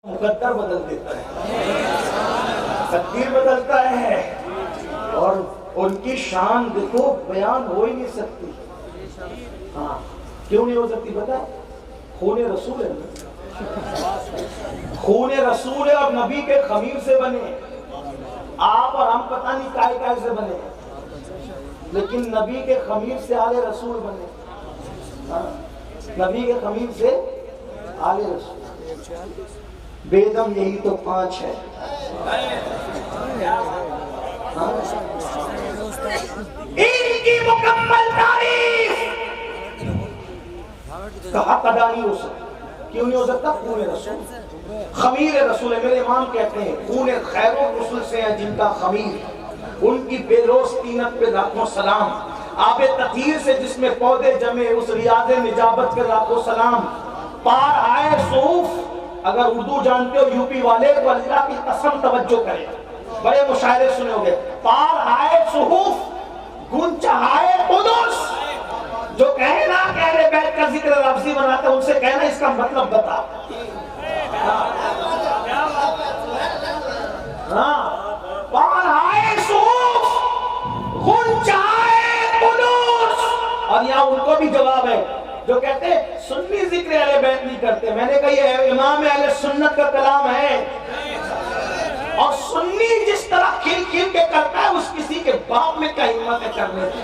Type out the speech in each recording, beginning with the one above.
مقدر بدل دیتا ہے، تقدیر بدلتا ہے، اور ان کی شان دیکھو بیان ہو ہی نہیں سکتی۔ ہاں کیوں نہیں ہو سکتی پتہ؟ خون رسول ہے، خون رسول ہے اور نبی کے خمیر سے بنے۔ آپ اور ہم پتہ نہیں کائے کائے سے بنے، لیکن نبی کے خمیر سے آل رسول بنے۔ نبی کے خمیر سے آل رسول، بیدم یہی تو 5 ہے۔ ان کی مکمل تعریف کا حق ادا نہیں ہو سکتا۔ کیوں نہیں ہو سکتا؟ خون رسول، خمیر رسول ہے۔ میرے امام کہتے ہیں خون خیر الرسل سے ہے جن کا خمیر، ان کی بے روز طینت پہ لاکھوں سلام، آب تطہیر سے جس میں پودے جمے اس ریاض نجابت پہ لاکھوں سلام، پار آئے صوف، اگر اردو جانتے ہو یوپی والے تو اللہ کی قسم توجہ کریں، بڑے مشاعرے سنے ہوگے، پار آئے صحوف گن چہائے قدس، جو کہے نا کہ اہل بیت کا ذکر لفظی بناتے ہیں ان سے کہنا اس کا مطلب بتا۔ پار آئے صحوف گن چہائے قدس، اور یہاں ان کو بھی جواب ہے جو کہتے ہیں سنی ذکر اہل بیت نہیں کرتے۔ میں نے کہا یہ امام اہل سنت کا کلام ہے، اور سنی جس طرح کھل کھل کے کرتا ہے اس کسی کے باپ میں کیا ہمت ہے کرنے کی؟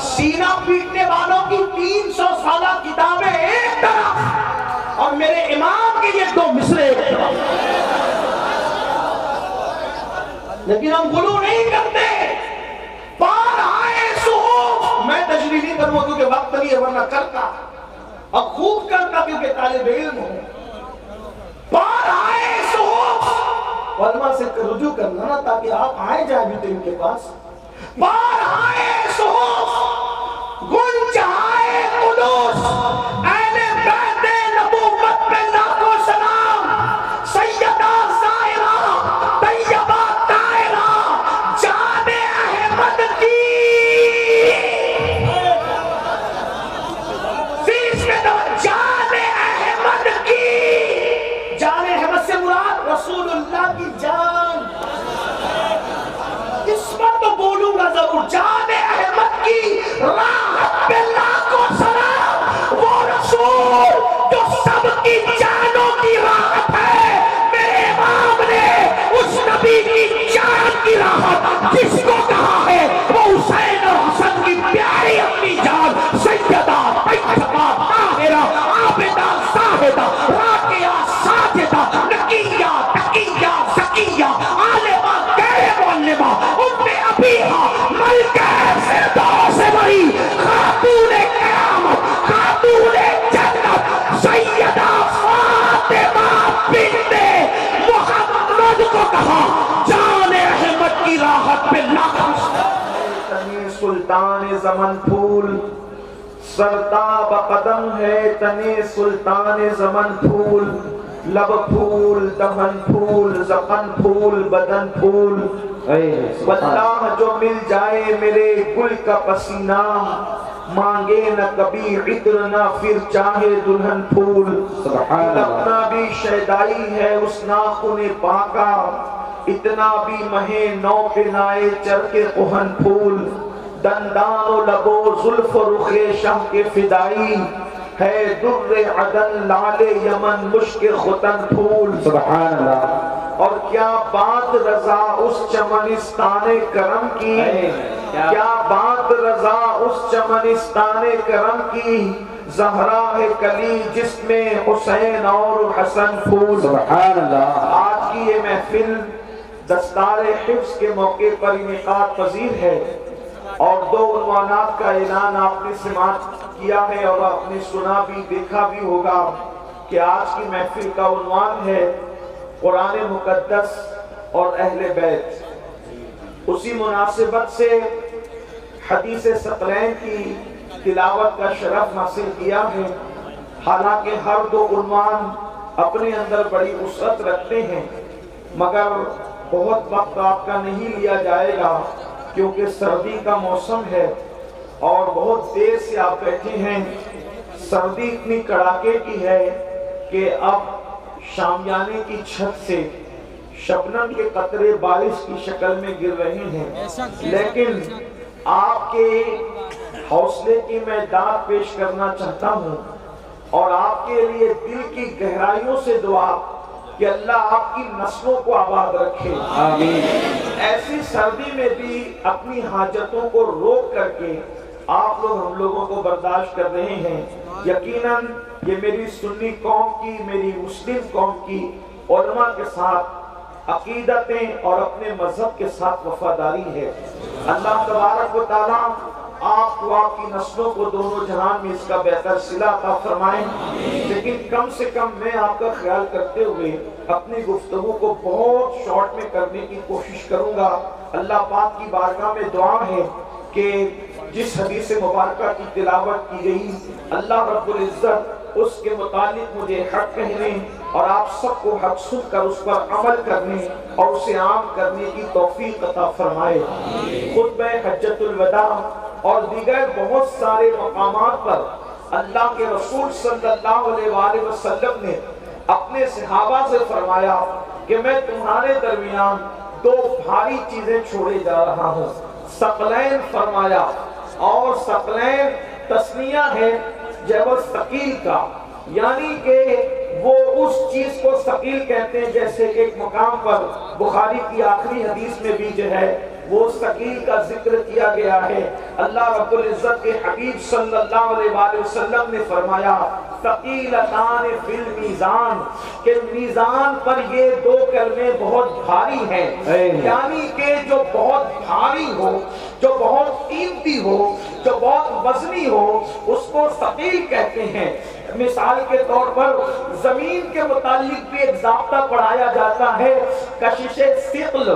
سینہ پیٹنے والوں کی 300 سالہ کتابیں ایک طرف، اور میرے امام کے یہ 2 مصرے ایک طرف، لیکن ہم غلو نہیں کرتے۔ پار آئے صحوف، میں تشریح نہیں کروں کیونکہ وقت نہیں ہے، ورنہ کرتا اور خوب کرتا کیونکہ طالب علم ہوں۔ پار آئے صحوف، علماء سے رجوع کرنا نا تاکہ آپ آئے جائیں بھی تو ان کے پاس۔ پار آئے صحوف گن چہائے قدس، اہل بیت نبوت پہ لاکھوں سلام، سیدہ زائرہ طیبہ طاہرہ جان احمد کی، جان احمد کی، جان احمد سے مراد رسول اللہ کی جان، اس پر تو بولوں گا ضرور، جان احمد کی راحت پہ لاکھوں سلام، وہ رسول جو سب کی جانوں کی راحت ہے۔ میرے امام نے اس نبی کی جان کی راحت جس کو کہا ہے وہ حسین اور حسن کی پیاری اپنی جان، سیدہ طیبہ طاہرہ عابدہ زاہدہ راکعہ ساجدہ نقیہ تقیہ زکیہ عالمہ غیر معلمہ ام ابیہا ملکہ فردوس سے بری خاتون قیامت خاتون جنت سیدہ فاطمہ بنت محمد کو کہا جان احمد کی راحت پہ لاکھوں تنی سلطان زمن پھول، سرتاب قدم ہے تنی سلطان زمن پھول، لب پھول دہن پھول زبان پھول بدن پھول، واللہ جو مل جائے میرے گل کا پسینہ، مانگے نہ کبھی عطر نہ پھر چاہے دلہن پھول، اپنا بھی شیدائی ہے اس ناخن پاکا، اتنا بھی مہے نو پہ نائے چرکے کہن پھول، دندان و لبو زلف و رخ شم کے فدائی، ہے در عدن لال یمن مشک ختن پھول۔ سبحان اللہ۔ اور کیا بات رضا اس چمنستان کرم کی، کیا بات رضا اس چمنستان کرم کی، زہرا ہے کلی جس میں حسین اور حسن پھول۔ سبحان اللہ۔ آج کی یہ محفل دستار حفظ کے موقع پر انعقاد پذیر ہے، اور 2 عنوانات کا اعلان آپ نے سماعت کیا ہے اور آپ نے سنا بھی دیکھا بھی ہوگا کہ آج کی محفل کا عنوان ہے قرآن مقدس اور اہل بیت۔ اسی مناسبت سے حدیث ثقلین کی تلاوت کا شرف حاصل کیا ہے، حالانکہ ہر 2 عنوان اپنے اندر بڑی وسعت رکھتے ہیں، مگر بہت وقت آپ کا نہیں لیا جائے گا کیونکہ سردی کا موسم ہے اور بہت دیر سے آپ بیٹھے ہیں۔ سردی اتنی کڑاکے کی ہے کہ اب شامیانے کی چھت سے شبنم کے قطرے بارش کی شکل میں گر رہے ہیں، لیکن آپ کے حوصلے کی میں داد پیش کرنا چاہتا ہوں اور آپ کے لیے دل کی گہرائیوں سے دعا کہ اللہ آپ کی نسلوں کو آباد رکھے، آمین۔ ایسی سردی میں بھی اپنی حاجتوں کو روک کر کے آپ لوگ ہم لوگوں کو برداشت کر رہے ہیں۔ یقیناً یہ میری سنی قوم کی، میری مسلم قوم کی علماء کے ساتھ عقیدتیں اور اپنے مذہب کے ساتھ وفاداری ہے۔ اللہ تبارک و تعالیٰ آپ کو آپ کی نسلوں کو دونوں جہان میں اس کا بہتر صلہ عطا فرمائیں، لیکن کم سے کم میں آپ کا خیال کرتے ہوئے اپنی گفتگو کو بہت شارٹ میں کرنے کی کوشش کروں گا۔ اللہ پاک کی بارگاہ میں دعا ہے کہ جس حدیث مبارکہ کی تلاوت کی گئی، اللہ رب العزت اس کے متعلق مجھے حق کہنے اور آپ سب کو حق سن کر اس پر عمل کرنے اور اسے عام کرنے کی توفیق عطا فرمائے۔ خطبہ حجۃ الوداع اور دیگر بہت سارے مقامات پر اللہ کے رسول صلی اللہ علیہ وآلہ وسلم نے اپنے صحابہ سے فرمایا کہ میں تمہارے درمیان دو بھاری چیزیں چھوڑے جا رہا ہوں۔ ثقلین فرمایا، اور ثقلین تسنیہ ہے جبر ثقیل کا، یعنی کہ وہ اس چیز کو ثقیل کہتے ہیں جیسے کہ ایک مقام پر بخاری کی آخری حدیث میں بھی جو ہے وہ ثقیل کا ذکر کیا گیا ہے۔ اللہ رب العزت کے حبیب صلی اللہ علیہ وآلہ وسلم نے فرمایا ثقیلتان فی المیزان، کہ میزان پر یہ دو کلمے بہت بھاری ہیں، یعنی کہ جو بہت بھاری ہو، جو بہت قیمتی ہو، جو بہت وزنی ہو، اس کو ثقیل کہتے ہیں۔ مثال کے طور پر زمین کے متعلق بھی ایک ضابطہ پڑھایا جاتا ہے، کشش ثقل،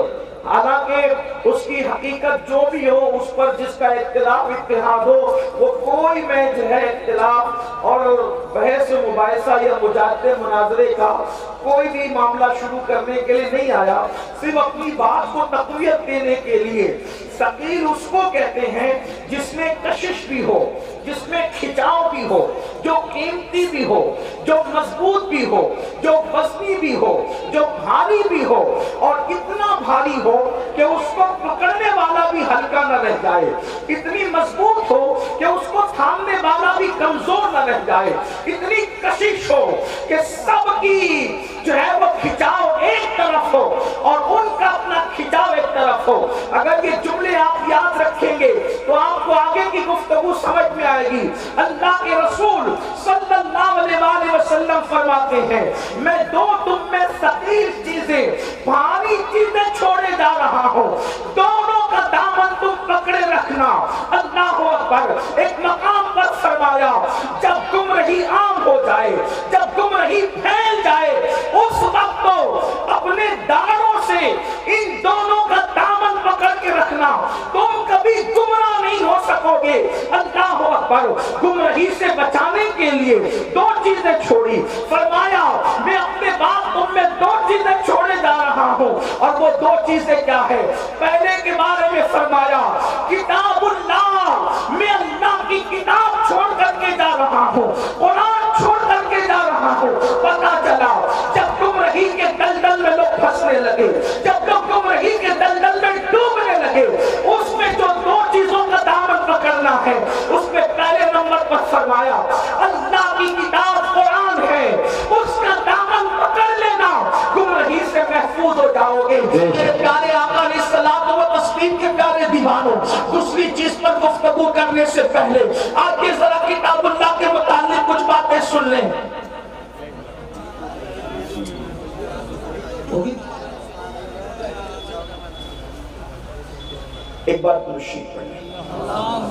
حالانکہ اس کی حقیقت جو بھی ہو اس پر جس کا اختلاف اتحاد ہو، وہ کوئی میں جو ہے اختلاف اور بحث مباحثہ یا مجادلے مناظرے کا کوئی بھی معاملہ شروع کرنے کے لیے نہیں آیا، صرف اپنی بات کو تقویت دینے کے لیے۔ ثقیل اس کو کہتے ہیں جس میں کشش بھی ہو، جس میں کھچاؤ بھی ہو، جو قیمتی بھی ہو، جو مضبوط بھی ہو، جو وزنی بھی ہو، جو بھاری بھی ہو، اور اتنا بھاری ہو کہ اس کو پکڑنے والا بھی ہلکا نہ رہ جائے، اتنی مضبوط ہو کہ اس کو تھامنے والا بھی کمزور نہ رہ جائے، اتنی کشش ہو کہ سب کی جو ہے وہ کھچاؤ ایک طرف ہو اور ان کا اپنا کھچاؤ ایک طرف ہو۔ اگر یہ جملے آپ یاد رکھیں گے تو آپ کو آگے کی گفتگو سمجھ میں آئے گی۔ اللہ کے رسول صلی اللہ علیہ وآلہ وسلم فرماتے ہیں میں دو تم میں ثقیل چیزیں، بھاری چیزیں چھوڑے جا رہا ہوں، دونوں کا دامن تم پکڑے رکھنا۔ اللہ اکبر۔ ایک مقام پر فرمایا جب گمراہی عام ہو جائے، جب گمراہی پھیل جائے، اس وقت تو اپنے داڑوں سے ان دونوں کا دامن پکڑ کے رکھنا، تم کبھی گمراہ نہیں ہو سکو گے۔ اللہ اکبر۔ گمراہی سے بچانے کے لیے دو چیزیں چھوڑی، فرمایا میں اپنے بعد تم میں دو چیزیں چھوڑے جا رہا ہوں، اور وہ دو چیزیں کیا ہے؟ پہلے کے بارے میں فرمایا کتاب اللہ، میں اللہ کی کتاب چھوڑ کر کے جا رہا ہوں، قرآن چھوڑ کر کے جا رہا ہوں۔ پتہ چلا جب گمراہی کے دلدل میں لوگ پھنسنے لگے، جب لوگ گمراہی کے دلدل میں ڈوبنے لگے، اس میں جو دو چیزوں کا دامن پکڑنا ہے، اس میں پہلے نمبر پر فرمایا اللہ کی کتاب قرآن ہے، اس کا دامن پکڑ لینا، گمراہی سے محفوظ ہو جاؤ گے۔ میرے پیارے آقا علیہ الصلوۃ والتسلیم کے پیارے دیوانوں، دوسری چیز پر گفتگو کرنے سے پہلے آگے ذرا کتاب اللہ کے متعلق کچھ باتیں سن لیں۔ ایک بار درود پڑھیں۔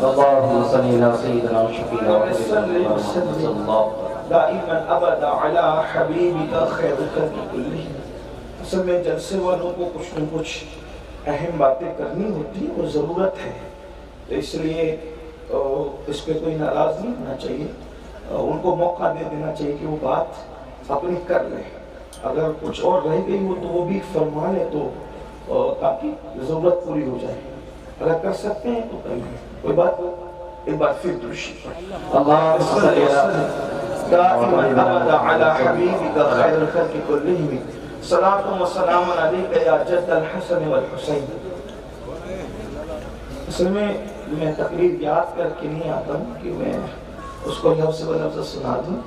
اللهم صل على سيدنا وشفيعنا محمد دائما ابدا علی حبیبک خیر الخلق کلہم۔ اصل میں جلسے والوں کو کچھ نہ کچھ اہم باتیں کرنی ہوتی ہے، وہ ضرورت ہے، اس لیے اس پہ کوئی ناراض نہیں ہونا چاہیے، ان کو موقع دے دینا چاہیے کہ وہ بات اپنی کر لیں، اگر کچھ اور رہ گئی ہو تو وہ بھی فرما لیں تو تاکہ ضرورت پوری ہو جائے، اگر کر سکتے ہیں تو کر لیں، کوئی بات ہو۔ ایک بار پھر درود پڑھیں۔ اللهم صل على دائما ابدا على حبيبك خير الخلق كلهم صلاة وسلام عليك يا جد الحسن والحسين. اصل میں تقریر یاد کر کے نہیں آتا ہوں کہ میں اس کو لفظ و لفظ سنا دوں.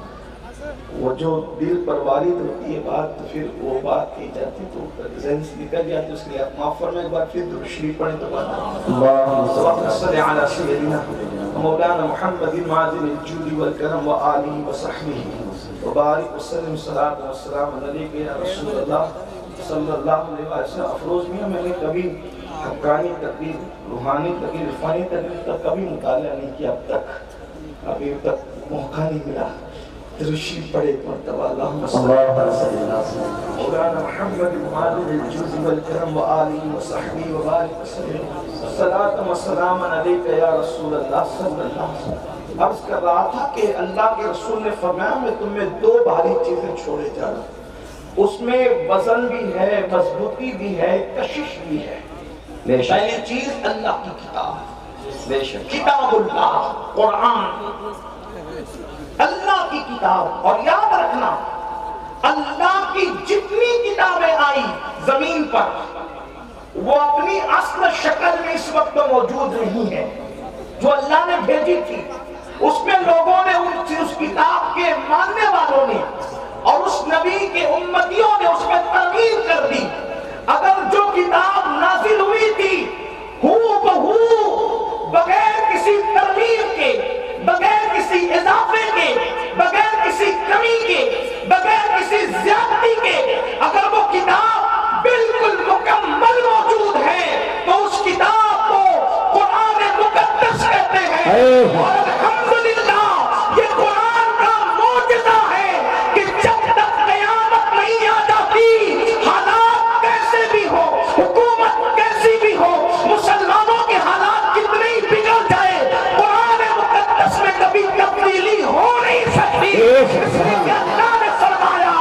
وہ جو دل پر وارد ہوتی ہے بات تو پھر وہ بات کی جاتی تو ذہن سے نکل جاتی. اس لیے آپ معاف فرمائیں ایک بار پھر درود شریف پڑھیں تو بات اللہم صلی علی سیدنا مولانا محمد معظم الجود والکرم وآلہ وصحبہ وبارک وسلم صلاۃ والسلام علیک یا رسول اللہ صلی اللہ علیہ وسلم. افروز میاں میں نے کبھی حقانی تقریر روحانی تقریر عرفانی تقریر کا کبھی مطالعہ نہیں کیا اب تک. ابھی تک موقع نہیں ملا. درشی پڑھے مرتبہ اللہم صلی مولانا محمد معظم الجود والکرم وآلہ وصحبہ وبارک وسلم صلاۃ وسلام علیک یا رسول اللہ صلی اللہ علیہ وسلم. عرض کر رہا تھا کہ اللہ کے رسول نے فرمایا میں تمہیں دو بھاری چیزیں چھوڑے جا رہا ہوں. اس میں وزن بھی ہے مضبوطی بھی ہے کشش بھی ہے. پہلی چیز اللہ کی کتاب کتاب اللہ قرآن اللہ کی کتاب. اور یاد رکھنا اللہ کی جتنی کتابیں آئی زمین پر وہ اپنی اصل شکل میں اس وقت موجود نہیں ہے. جو اللہ نے بھیجی تھی اس میں لوگوں نے اس کتاب کے ماننے والوں نے اور اس نبی کے امتیوں نے اس میں تغییر کر دی. اگر جو کتاب نازل ہوئی تھی ہو بہو بغیر کسی ترمیم کے بغیر کسی اضافے کے بغیر کسی کمی کے بغیر کسی زیادتی کے اگر وہ کتاب بالکل مکمل موجود ہے تو اس کتاب کو قرآن مقدس کہتے ہیں. اور الحمدللہ یہ قرآن کا معجزہ ہے کہ جب تک قیامت نہیں آ جاتی حالات کیسے بھی ہو حکومت کیسی بھی ہو مسلمانوں کے حالات کتنے ہی بگڑ جائے قرآن مقدس میں کبھی تبدیلی ہو نہیں سکتی. اللہ نے فرمایا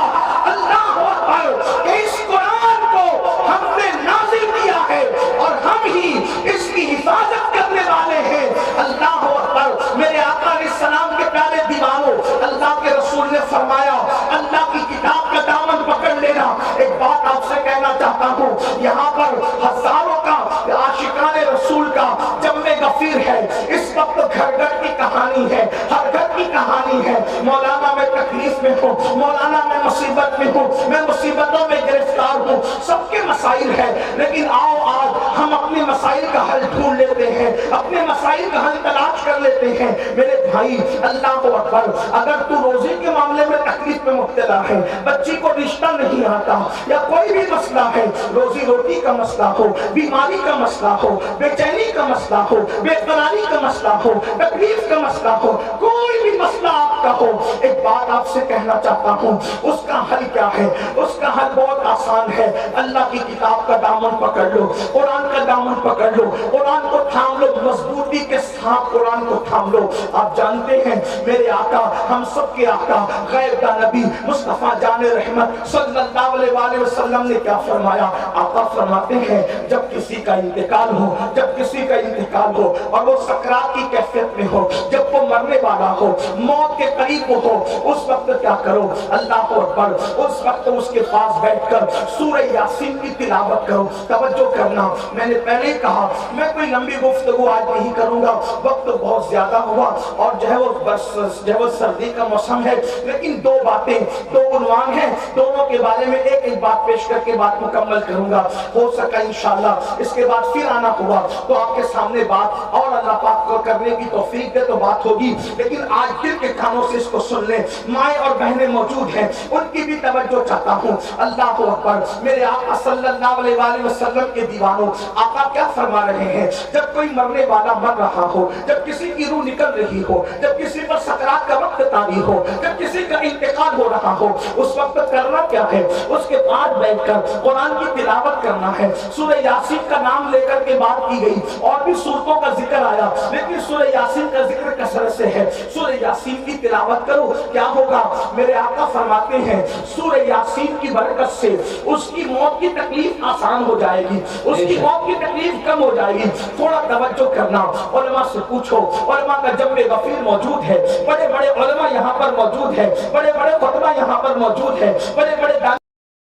اللہ اکبر کہ اس قرآن کو ہم نے نازل کیا ہے اور ہم ہی اس کی حفاظت کرنے والے ہیں. اللہ اکبر. میرے آقا علیہ السلام کے پیارے دیوانوں اللہ کے رسول نے فرمایا اللہ کی کتاب کا دامن پکڑ لینا. ایک بات آپ سے کہنا چاہتا ہوں یہاں پر ہزاروں کا عاشقان رسول کا جمع غفیر ہے. اس وقت گھر گھر کی کہانی ہے ہر گھر کی کہانی ہے. مولانا میں تکلیف میں ہوں مولانا میں مصیبت میں ہوں میں مصیبتوں میں گرفتار ہوں سب کے مسائل ہیں. لیکن آؤ آج ہم اپنے مسائل کا حل ڈھونڈ لیتے ہیں اپنے مسائل کا حل تلاش کر لیتے ہیں. میرے بھائی اللہ اکبر. اگر تو روزی کے معاملے میں تکلیف میں مبتلا ہے بچی کو رشتہ نہیں آتا یا کوئی بھی مسئلہ ہے روزی روٹی کا مسئلہ ہو بیماری کا مسئلہ ہو بے چینی کا مسئلہ ہو بے قراری کا مسئلہ ہو تکلیف کا مسئلہ ہو کوئی بھی مسئلہ آپ کا ہو ایک بات آپ سے کہنا چاہتا ہوں اس کا حل کیا ہے. اس کا حل بہت آسان ہے. اللہ کی کتاب کا دامن پکڑ لو قرآن کا دامن پکڑ لو قرآن کو تھام لو مضبوطی کے ساتھ قرآن کو تھام لو. آپ جانتے ہیں میرے آقا ہم سب کے آقا غیب کا نبی مصطفیٰ جان رحمت صلی اللہ علیہ وآلہ وسلم نے کیا فرمایا. آقا فرماتے ہیں جب کسی کا انتقال ہو جب کسی کا انتقال ہو اور وہ سکرات کی کیفیت میں ہو جب وہ مرنے والا ہو موت کے قریب ہو اس وقت کیا کرو اللہ اکبر. اس وقت اس کے پاس بیٹھ کر سورہ یاسین کی تلاوت کرو. توجہ کرنا میں نے پہلے ہی کہا میں کوئی لمبی گفتگو آج نہیں کروں گا وقت بہت زیادہ ہوا اور جو ہے وہ سردی کا موسم ہے. لیکن دو باتیں دو عنوان ہیں دونوں کے بارے میں ایک بات پیش کر کے بات مکمل کروں گا. ہو سکا انشاءاللہ اس کے بعد پھر آنا ہوا تو آپ کے سامنے بات اور اللہ پاک کو کرنے کی توفیق دے تو بات ہوگی. لیکن آج دل کے کانوں سے اس کو سن لیں. مائیں اور بہنیں موجود ہیں ان کی بھی توجہ چاہتا ہوں. اللہ اکبر. میرے آقا صلی اللہ علیہ وآلہ وسلم کے دیوانوں آقا کیا فرما رہے ہیں جب کوئی مرنے والا مر رہا ہو جب کسی کی روح نکل رہی ہو جب کسی پر سکرات کا وقت طاری ہو جب کسی کا انتقال ہو رہا ہو اس وقت کرنا کیا ہے. اس کے بعد بیٹھ کر قرآن کی تلاوت کرنا ہے. سورہ یاسین کا نام لے کر کے بات کی گئی اور بھی سورتوں کا ذکر آیا لیکن سورہ یاسین کا ذکر کثرت سے ہے. سورہ یاسین کی تلاوت کرو کیا ہوگا. میرے آقا فرماتے ہیں سورہ سورہ یاسین کی برکت سے اس کی موت کی تکلیف آسان ہو جائے گی، اس کی موت کی تکلیف کم ہو جائے گی۔ تھوڑا توجہ کرنا، علماء سے پوچھو، علماء کا جنب غفیر موجود ہے، بڑے بڑے علماء یہاں پر موجود ہیں، بڑے بڑے خطبہ یہاں پر موجود ہیں، بڑے بڑے